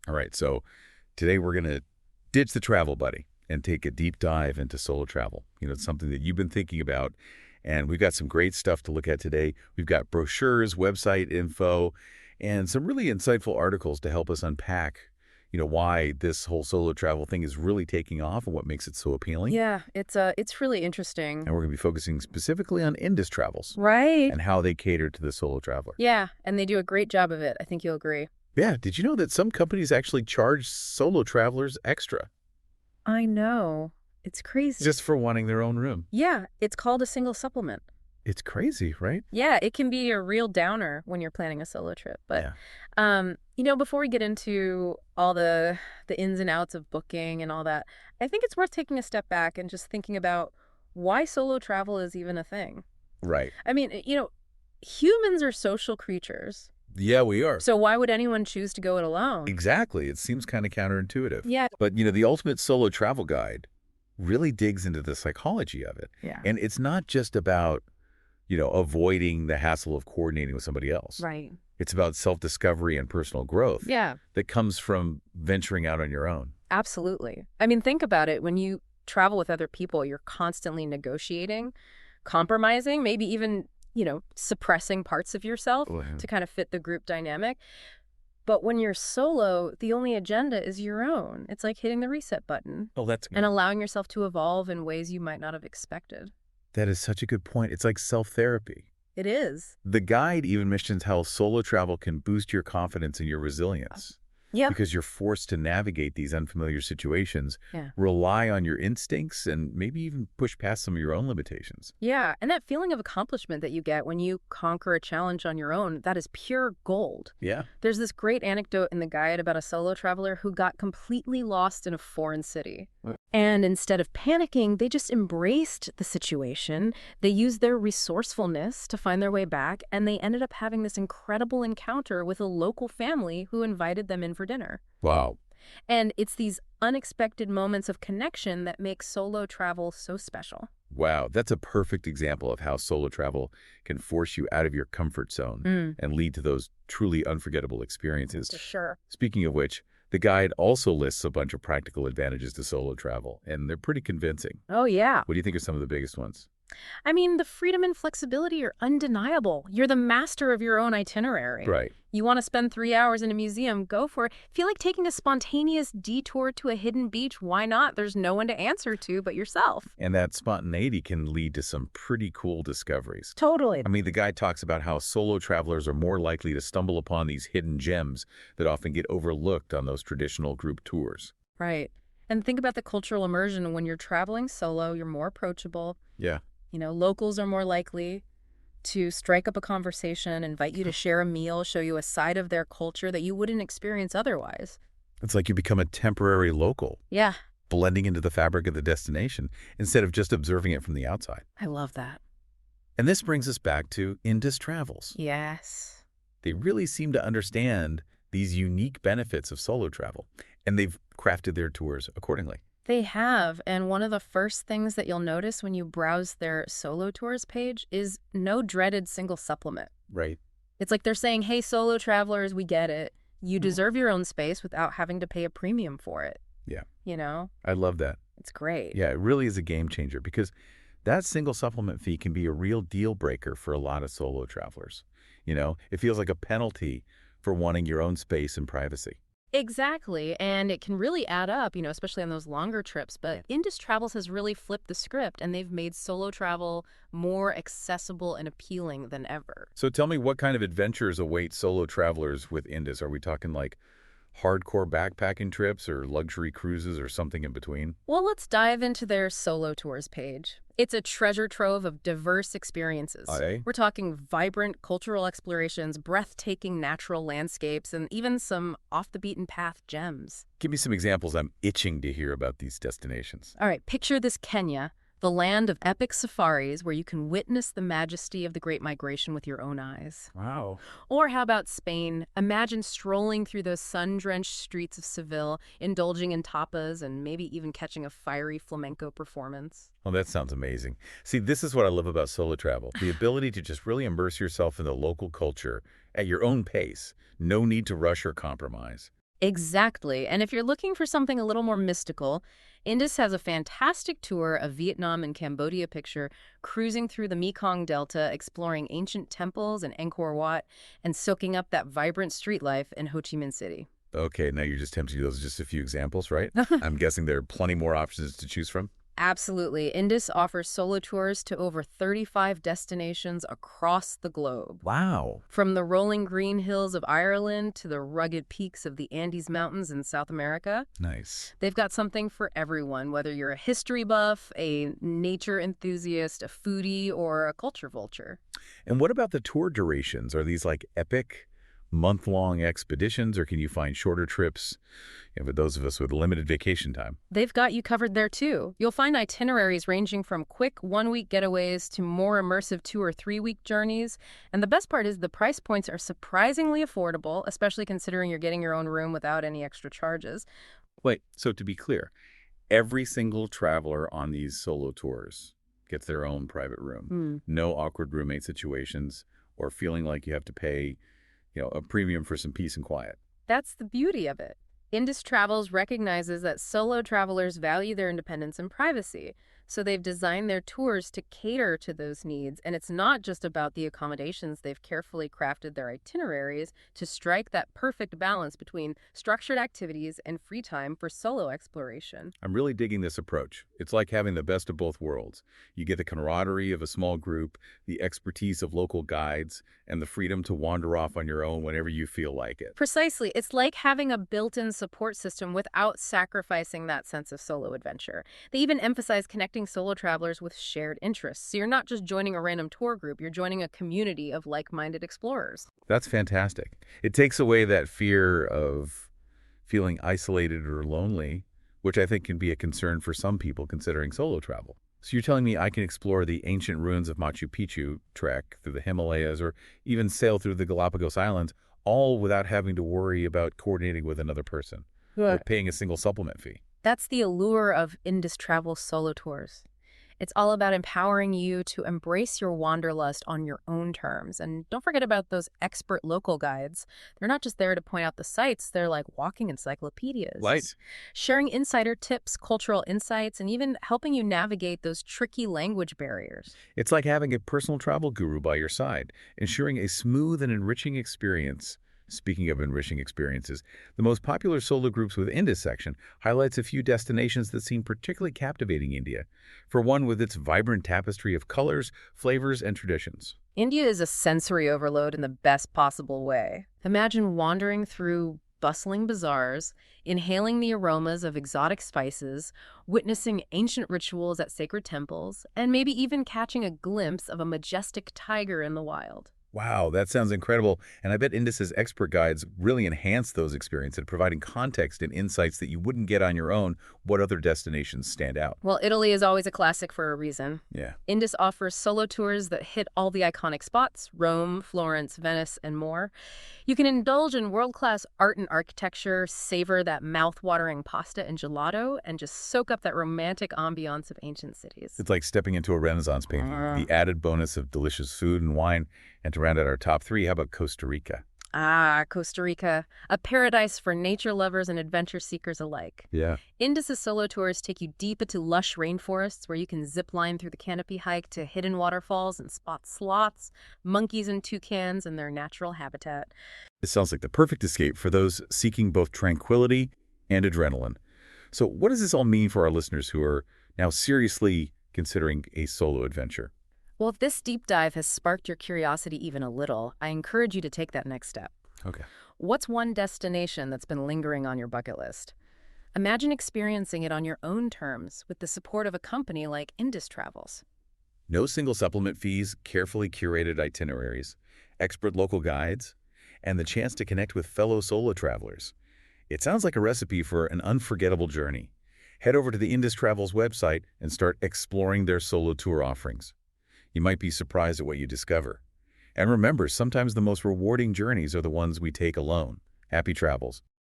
All right, so today we're going to ditch the travel buddy and take a deep dive into solo travel. It's something that you've been thinking about, and we've got some great stuff to look at today. We've got brochures, website info, and some really insightful articles to help us unpack, why this whole solo travel thing is really taking off and what makes it so appealing. Yeah, it's really interesting. And we're going to be focusing specifically on Indus Travels Right. and how they cater to the solo traveler. Yeah, and they do a great job of it. I think you'll agree. Yeah, did you know that some companies actually charge solo travelers extra I know. It's crazy. just for wanting their own room? Yeah, it's called a single supplement. It's crazy, right? Yeah, it can be a real downer when you're planning a solo trip. But Yeah. before we get into all the ins and outs of booking and all that, I think it's worth taking a step back and just thinking about why solo travel is even a thing. Right. I mean, humans are social creatures. Yeah, we are. So why would anyone choose to go it alone? Exactly. It seems kind of counterintuitive. Yeah. But, the Ultimate Solo Travel Guide really digs into the psychology of it. Yeah. And it's not just about, avoiding the hassle of coordinating with somebody else. Right. It's about self-discovery and personal growth Yeah, that comes from venturing out on your own. absolutely. I mean, think about it. When you travel with other people, you're constantly negotiating, compromising, maybe even, suppressing parts of yourself Well, to kind of fit the group dynamic. But when you're solo, the only agenda is your own. It's like hitting the reset button Oh, and allowing yourself to evolve in ways you might not have expected. that is such a good point. It's like self-therapy. It is. The guide even mentions how solo travel can boost your confidence and your resilience Yeah. because you're forced to navigate these unfamiliar situations, Yeah. rely on your instincts, and maybe even push past some of your own limitations. Yeah. And that feeling of accomplishment that you get when you conquer a challenge on your own, that is pure gold. Yeah. There's this great anecdote in the guide about a solo traveler who got completely lost in a foreign city. What? And instead of panicking, they just embraced the situation. They used their resourcefulness to find their way back, and they ended up having this incredible encounter with a local family who invited them in for dinner. Wow. And it's these unexpected moments of connection that make solo travel so special. Wow. That's a perfect example of how solo travel can force you out of your comfort zone and lead to those truly unforgettable experiences. For sure. Speaking of which, the guide also lists a bunch of practical advantages to solo travel, and they're pretty convincing. Oh, yeah. What do you think are some of the biggest ones? I mean, the freedom and flexibility are undeniable. You're the master of your own itinerary. Right. You want to spend 3 hours in a museum, go for it. Feel like taking a spontaneous detour to a hidden beach, why not? There's no one to answer to but yourself. And that spontaneity can lead to some pretty cool discoveries. Totally. I mean, the guy talks about how solo travelers are more likely to stumble upon these hidden gems that often get overlooked on those traditional group tours. Right. And think about the cultural immersion. When you're traveling solo, you're more approachable. Yeah. Locals are more likely to strike up a conversation, invite you to share a meal, show you a side of their culture that you wouldn't experience otherwise. It's like you become a temporary local, Yeah, blending into the fabric of the destination instead of just observing it from the outside. I love that. And this brings us back to Indus Travels. Yes. They really seem to understand these unique benefits of solo travel, and they've crafted their tours accordingly. They have, and one of the first things that you'll notice when you browse their solo tours page is no dreaded single supplement. Right. It's like they're saying, hey, solo travelers, we get it. You deserve your own space without having to pay a premium for it. Yeah. You know? I love that. It's great. Yeah, it really is a game changer because that single supplement fee can be a real deal breaker for a lot of solo travelers. It feels like a penalty for wanting your own space and privacy. Exactly, and it can really add up, especially on those longer trips. But Indus Travels has really flipped the script, and they've made solo travel more accessible and appealing than ever. So tell me, what kind of adventures await solo travelers with Indus? Are we talking like hardcore backpacking trips or luxury cruises or something in between? Well, let's dive into their solo tours page. It's a treasure trove of diverse experiences. Aye. We're talking vibrant cultural explorations, breathtaking natural landscapes, and even some off-the-beaten-path gems. Give me some examples. I'm itching to hear about these destinations. All right, picture this Kenya, the land of epic safaris where you can witness the majesty of the Great Migration with your own eyes. Wow. Or how about Spain? Imagine strolling through those sun-drenched streets of Seville, indulging in tapas, and maybe even catching a fiery flamenco performance. Well, that sounds amazing. See, this is what I love about solo travel. The ability to just really immerse yourself in the local culture at your own pace. No need to rush or compromise. Exactly. And if you're looking for something a little more mystical, Indus has a fantastic tour of Vietnam and Cambodia picture, cruising through the Mekong Delta, exploring ancient temples in Angkor Wat, and soaking up that vibrant street life in Ho Chi Minh City. Okay, now you're just tempting me. Those are just a few examples, right? I'm guessing there are plenty more options to choose from. Absolutely. Indus offers solo tours to over 35 destinations across the globe. Wow. From the rolling green hills of Ireland to the rugged peaks of the Andes Mountains in South America, Nice. they've got something for everyone, whether you're a history buff, a nature enthusiast, a foodie, or a culture vulture. And what about the tour durations? Are these like epic month-long expeditions, or can you find shorter trips, for those of us with limited vacation time? They've got you covered there too. You'll find itineraries ranging from quick one-week getaways to more immersive 2 or 3 week journeys. And the best part is the price points are surprisingly affordable, especially considering you're getting your own room without any extra charges. Wait, so to be clear, every single traveler on these solo tours gets their own private room. Hmm. No awkward roommate situations or feeling like you have to pay, a premium for some peace and quiet. That's the beauty of it. Indus Travels recognizes that solo travelers value their independence and privacy, so they've designed their tours to cater to those needs. And it's not just about the accommodations. They've carefully crafted their itineraries to strike that perfect balance between structured activities and free time for solo exploration. I'm really digging this approach. It's like having the best of both worlds. You get the camaraderie of a small group, the expertise of local guides, and the freedom to wander off on your own whenever you feel like it. Precisely. It's like having a built-in support system without sacrificing that sense of solo adventure. They even emphasize connecting solo travelers with shared interests. So you're not just joining a random tour group, you're joining a community of like-minded explorers. That's fantastic. It takes away that fear of feeling isolated or lonely, which I think can be a concern for some people considering solo travel. So you're telling me I can explore the ancient ruins of Machu Picchu, trek through the Himalayas, or even sail through the Galapagos Islands, all without having to worry about coordinating with another person or paying a single supplement fee. That's the allure of Indus Travel solo tours. It's all about empowering you to embrace your wanderlust on your own terms. And don't forget about those expert local guides. They're not just there to point out the sights, they're like walking Right. encyclopedias, sharing insider tips, cultural insights, and even helping you navigate those tricky language barriers. It's like having a personal travel guru by your side, ensuring a smooth and enriching experience. Speaking of enriching experiences, the most popular solo groups within this section highlights a few destinations that seem particularly captivating India, for one with its vibrant tapestry of colors, flavors, and traditions. India is a sensory overload in the best possible way. Imagine wandering through bustling bazaars, inhaling the aromas of exotic spices, witnessing ancient rituals at sacred temples, and maybe even catching a glimpse of a majestic tiger in the wild. Wow, that sounds incredible. And I bet Indus's expert guides really enhance those experiences, providing context and insights that you wouldn't get on your own. What other destinations stand out? Well, Italy is always a classic for a reason. Yeah. Indus offers solo tours that hit all the iconic spots: Rome, Florence, Venice, and more. You can indulge in world-class art and architecture, savor that mouth-watering pasta and gelato, and just soak up that romantic ambiance of ancient cities. It's like stepping into a Renaissance painting. The added bonus of delicious food and wine. And to round out our top three, how about Costa Rica? Costa Rica, a paradise for nature lovers and adventure seekers alike. Yeah. Indus's solo tours take you deep into lush rainforests where you can zip line through the canopy hike to hidden waterfalls and spot sloths, monkeys, and toucans in their natural habitat. This sounds like the perfect escape for those seeking both tranquility and adrenaline. So what does this all mean for our listeners who are now seriously considering a solo adventure? Well, if this deep dive has sparked your curiosity even a little, I encourage you to take that next step. Okay. What's one destination that's been lingering on your bucket list? Imagine experiencing it on your own terms with the support of a company like Indus Travels. No single supplement fees, carefully curated itineraries, expert local guides, and the chance to connect with fellow solo travelers. It sounds like a recipe for an unforgettable journey. Head over to the Indus Travels website and start exploring their solo tour offerings. You might be surprised at what you discover. And remember, sometimes the most rewarding journeys are the ones we take alone. Happy travels.